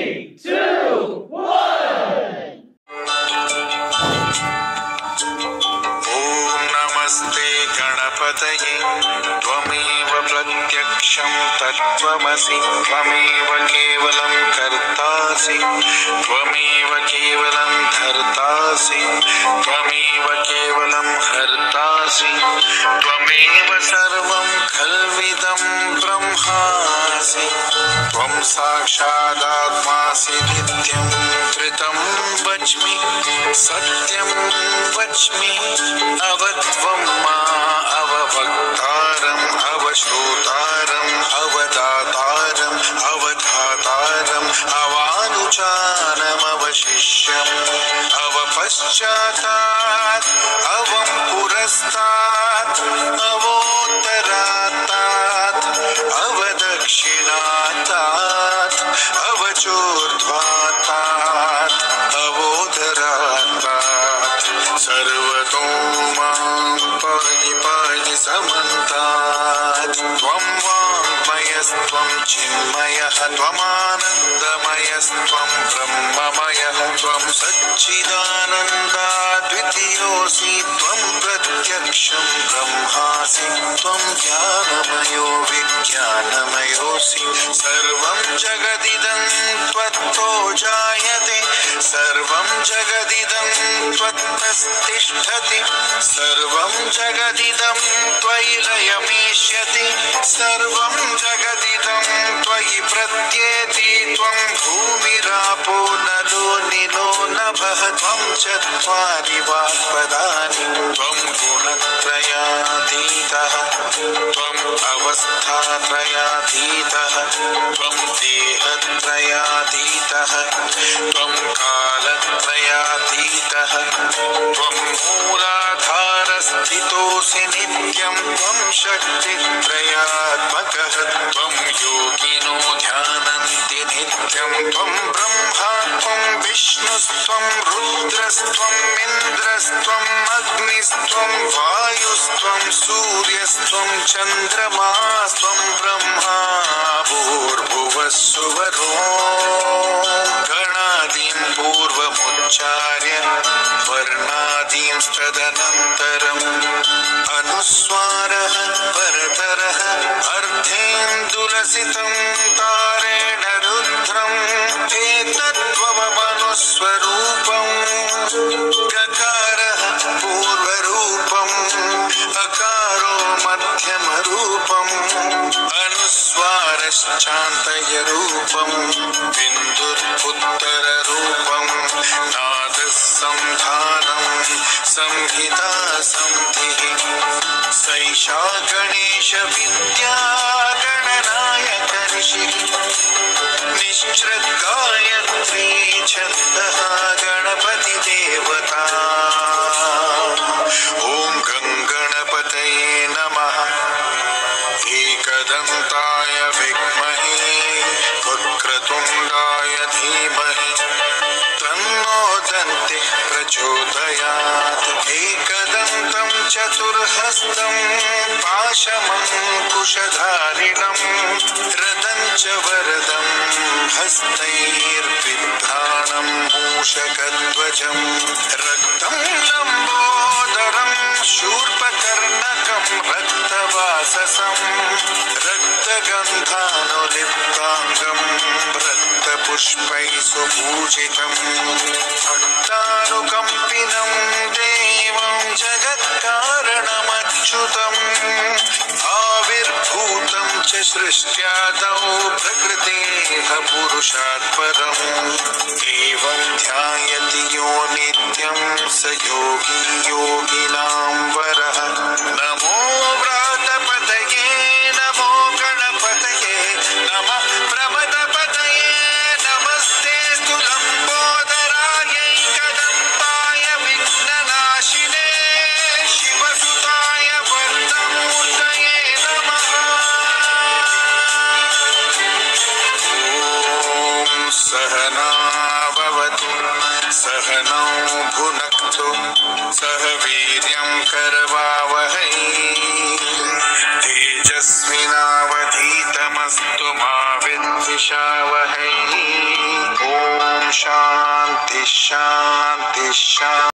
3, 2, 1. ॐ नमस्ते गणपतये त्वमेव प्रत्यक्षं तत्त्वमसि त्वमेव केवलं कर्तासि त्वमेव केवलं धर्तासि त्वमेव केवलं हर्तासि त्वमेव सर्वं खल्विदं ब्रह्मासि त्वं साक्षादात्मासि नित्यं कृतं वच्मि सत्यं वच्मि अवत्वं मा अवभक्तारम् अवश्रोतारम् अवदातारम् अवधातारम् अवानुचानम् अवशिष्यम् अवपश्चातात् अवं पुरस्तात् अवोत्तरात्तात् अवदक्षिणात्तात् अवचोर्ध्वात्तात् अवोदरात्तात् सर्वतो मां पाहि पाहि समन्तात् त्वं वाङ्मयस्त्वं चिन्मयः त्वमानन्दमयस्त्वं ब्रह्ममयः त्वं सच्चिदानन्दाद्वितीयोऽसि त्वं प्रत्यक्षं ब्रह्मासि त्वं ज्ञानमयो विज्ञानमयोऽसि सर्वं जगदिदं त्वत्तो जायते सर्वं जगदिदं त्वत्तस्तिष्ठति सर्वं जगदिदं त्वयि लयमेष्यति सर्वं जगदिदं त्वयि प्रत्येति त्वं भूमिरापो नलो निलो नभः त्वं चत्वारि वाक्पदानि त्वं गुणत्रयातीतः त्वम् अवस्थात्रयातीतः त्वं देहत्रयातीतः त्वं कालत्रयातीतः त्वं मूलाधारस्थितोऽसि नित्यं त्वं शक्तित्रयात्मकः त्वं योगिनो ध्यानन्ति नित्यं त्वं ब्रह्मा त्वं विष्णुस्त्वं रुद्रस्त्वम् इन्द्रस्त्वम् अग्निस्त्वं वायुस्त्वं सूर्यस्त्वं चन्द्रमास्त्वं ब्रह्मा भूर्भुवस्सुवरो गणादीं पूर्वमुच्चार्य वर्णादींस्तदनन्तरम् अनुस्वारः परतरः अर्धेन्दुलसितं तारेण रुद्रम् एतत्त्वमनुस्वरूपम् गकारः पूर्वरूपम् अकारो मध्यमरूपम् अनुस्वारश्चान्तयरूपम् बिन्दुर्पुत्तररूपम् नादः संधानं संहिता संधिः सैषा गणेशविद्या गणनायक ऋषिः निश्चृद्गायत्री छन्दः गणपतिदेवता ॐ गङ्गणपतये नमः एकदन्ताय विद्महे वक्रतुण्डाय धीमहि तन्नो दन्तिः प्रचोदयात् एकदन्तं चतुर्हस्तं पाशमङ्कुशधारिणं रदं च वरदं हस्तैर्बिभ्राणं मूषकध्वजं रक्तं लम्बोदरं शूर्पकर्णकं रक्तवाससं रक्तगन्धानुलिप्ताङ्गं रक्तपुष्पैः सुपूजितं भक्तानुकम्पिनं देवं जगत्कारणमच्युतम् आविर्भूतं च सृष्ट्यादौ प्रकृतेः पुरुषात् परम् एवं ध्यायति यो नित्यं स योगी योगिनां वरः नमो व्रातपतये नमो गणपतये नमः प्रमदपतये नमस्ते लम्बोदरायैकदन्ताय विघ्ननाशिने शिवसुताय वर्धमूर्तये नमः ॐ सहना भवतु सहनौ भुनक्तु सह वीर्यं करवावहै तेजस्विनावधीतमस्तु मा विद्विषावहै शांति शांति शांति।